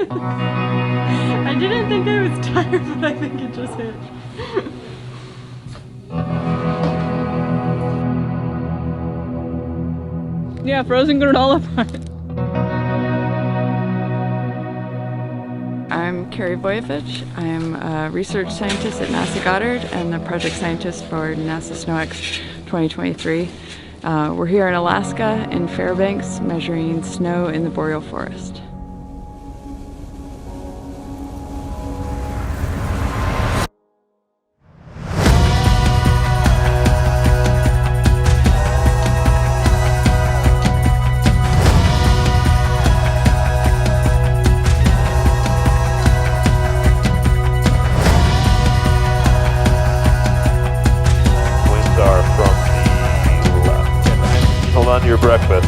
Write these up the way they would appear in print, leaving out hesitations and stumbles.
I didn't think I was tired, but I think it just hit. Yeah, frozen granola apart. I'm Carrie Boyevich. I'm a research scientist at NASA Goddard and the project scientist for NASA SNOWX 2023. We're here in Alaska in Fairbanks measuring snow in the boreal forest. On your breakfast.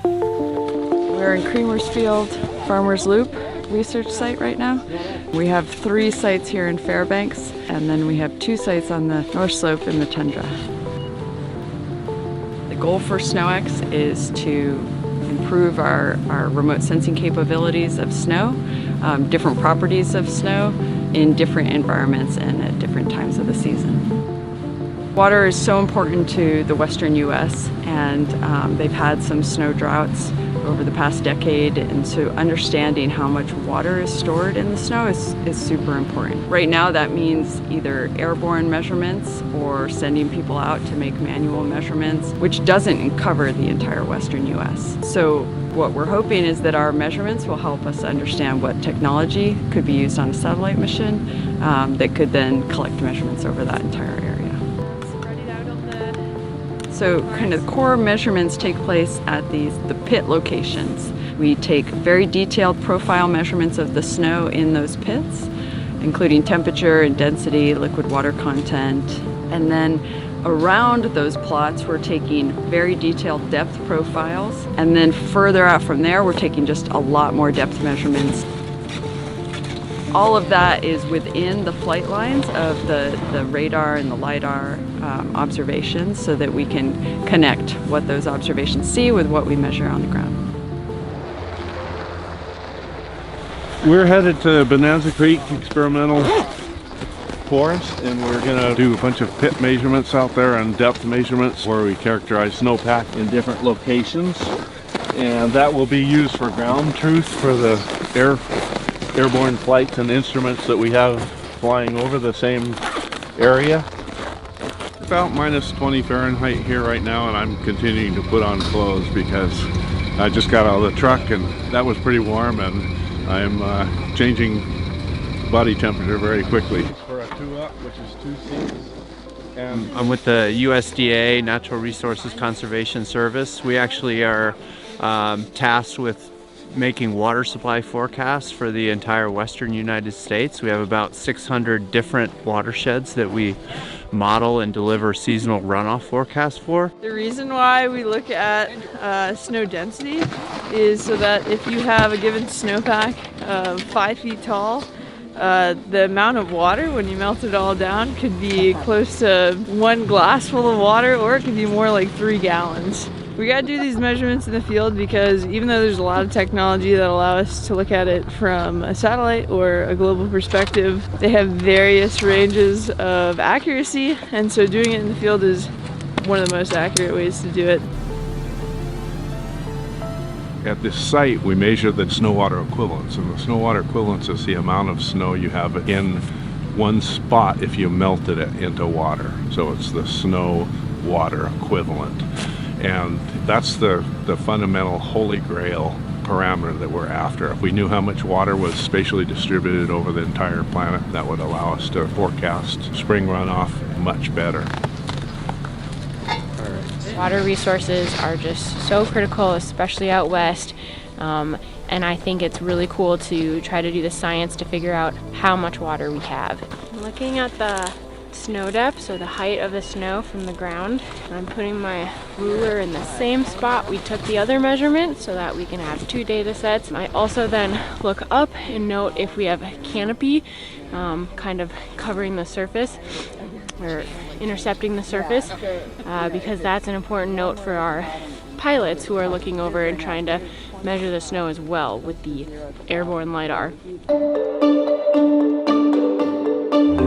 We're in Creamersfield Farmers Loop research site right now. We have 3 sites here in Fairbanks, and then we have 2 sites on the North Slope in the tundra. The goal for SNOWX is to improve our remote sensing capabilities of snow, different properties of snow in different environments and at different times of the season. Water is so important to the western US, and they've had some snow droughts over the past decade, and so understanding how much water is stored in the snow is super important. Right now that means either airborne measurements or sending people out to make manual measurements, which doesn't cover the entire western US. So what we're hoping is that our measurements will help us understand what technology could be used on a satellite mission that could then collect measurements over that entire area. So kind of core measurements take place at the pit locations. We take very detailed profile measurements of the snow in those pits, including temperature and density, liquid water content. And then around those plots, we're taking very detailed depth profiles. And then further out from there, we're taking just a lot more depth measurements. All of that is within the flight lines of the radar and the LiDAR observations, so that we can connect what those observations see with what we measure on the ground. We're headed to Bonanza Creek Experimental Forest, and we're going to do a bunch of pit measurements out there and depth measurements where we characterize snowpack in different locations, and that will be used for ground truth for the airborne flights and instruments that we have flying over the same area. About minus 20 Fahrenheit here right now, and I'm continuing to put on clothes because I just got out of the truck and that was pretty warm, and I'm changing body temperature very quickly. For a 2-up, which is 2 seats. And I'm with the USDA Natural Resources Conservation Service. We actually are tasked with making water supply forecasts for the entire western United States. We have about 600 different watersheds that we model and deliver seasonal runoff forecasts for. The reason why we look at snow density is so that if you have a given snowpack of 5 feet tall, the amount of water when you melt it all down could be close to 1 glass full of water, or it could be more like 3 gallons. We gotta do these measurements in the field because even though there's a lot of technology that allow us to look at it from a satellite or a global perspective, they have various ranges of accuracy, and so doing it in the field is one of the most accurate ways to do it. at this site, we measure the snow water equivalence, and the snow water equivalence is the amount of snow you have in one spot if you melted it into water. So it's the snow water equivalent. And that's the fundamental holy grail parameter that we're after. If we knew how much water was spatially distributed over the entire planet, that would allow us to forecast spring runoff much better. Water resources are just so critical, especially out west. And I think it's really cool to try to do the science to figure out how much water we have. Looking at the snow depth, so the height of the snow from the ground. And I'm putting my ruler in the same spot we took the other measurement so that we can have 2 data sets. I also then look up and note if we have a canopy kind of covering the surface or intercepting the surface, because that's an important note for our pilots who are looking over and trying to measure the snow as well with the airborne LiDAR.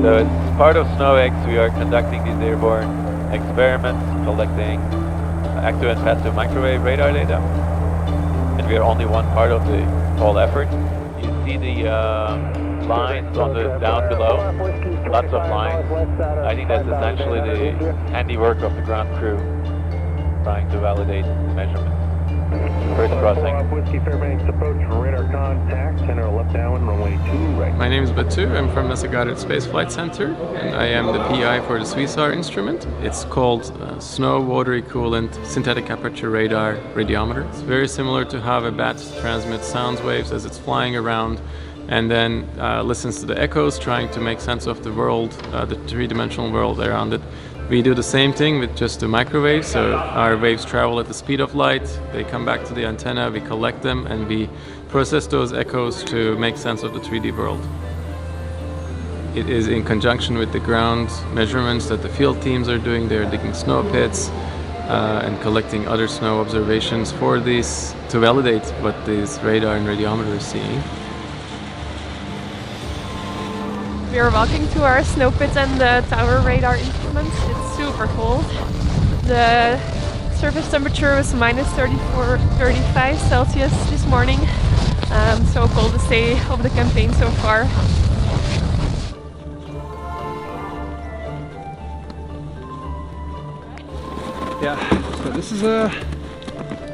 So as part of SNOWX, we are conducting these airborne experiments, collecting active and passive microwave radar data. And we are only one part of the whole effort. You see the lines on the down below, lots of lines. I think that's essentially the handiwork of the ground crew, trying to validate measurements. First crossing. Whiskey Fairbanks approach radar contact, center left down, runway 2 right. My name is Batu, I'm from NASA Goddard Space Flight Center, and I am the PI for the SWISAR instrument. It's called Snow Water Equivalent Synthetic Aperture Radar Radiometer. It's very similar to how a bat transmits sound waves as it's flying around, and then listens to the echoes, trying to make sense of the world, the three-dimensional world around it. We do the same thing with just the microwaves, so our waves travel at the speed of light, they come back to the antenna, we collect them, and we process those echoes to make sense of the 3D world. It is in conjunction with the ground measurements that the field teams are doing. They're digging snow pits and collecting other snow observations for these to validate what these radar and radiometer is seeing. We are walking to our snow pits and the tower radar instruments. It's super cold. The surface temperature was minus 34, 35 Celsius this morning. So coldest day of the campaign so far. Yeah, so this is a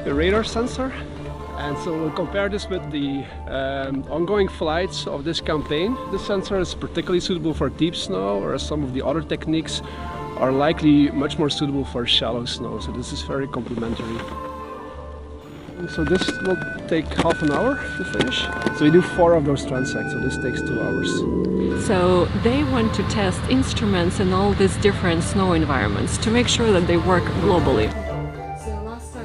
radar sensor. And so we'll compare this with the ongoing flights of this campaign. This sensor is particularly suitable for deep snow, whereas some of the other techniques are likely much more suitable for shallow snow. So this is very complementary. And so this will take half an hour to finish. So we do 4 of those transects, so this takes 2 hours. So they want to test instruments in all these different snow environments to make sure that they work globally.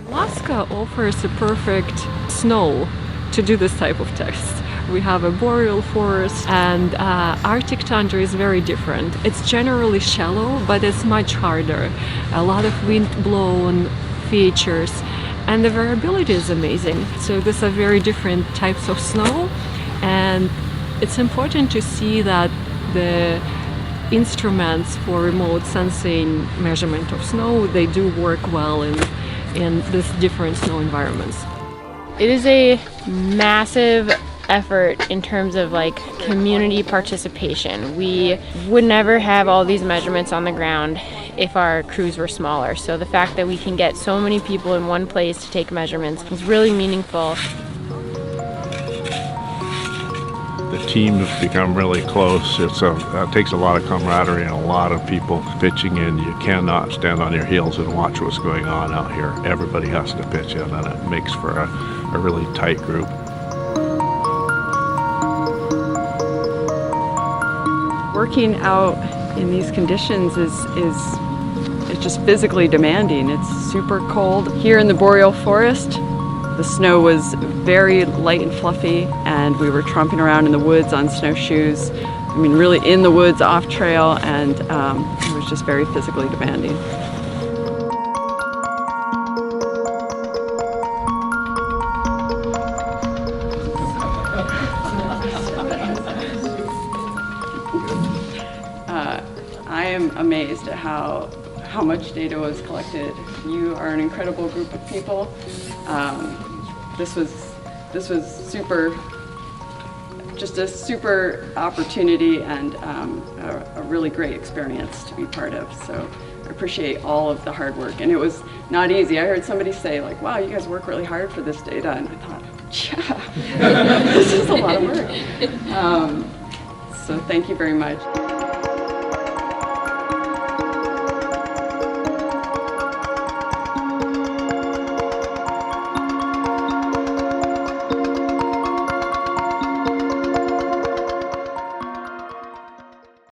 Alaska offers a perfect snow to do this type of test. We have a boreal forest, and Arctic tundra is very different. It's generally shallow, but it's much harder. A lot of wind-blown features, and the variability is amazing. So these are very different types of snow, and it's important to see that the instruments for remote sensing measurement of snow, they do work well in these different snow environments. It is a massive effort in terms of like community participation. We would never have all these measurements on the ground if our crews were smaller. So the fact that we can get so many people in one place to take measurements is really meaningful. The team has become really close. It takes a lot of camaraderie and a lot of people pitching in. You cannot stand on your heels and watch what's going on out here. Everybody has to pitch in, and it makes for a really tight group. Working out in these conditions it's just physically demanding. It's super cold. Here in the boreal forest, the snow was very light and fluffy, and we were tromping around in the woods on snowshoes. I mean, really in the woods, off trail, and it was just very physically demanding. I am amazed at how much data was collected. You are an incredible group of people. This was super, just a super opportunity and a really great experience to be part of. So I appreciate all of the hard work, and it was not easy. I heard somebody say like, wow, you guys work really hard for this data, and I thought, yeah, this is a lot of work. So thank you very much.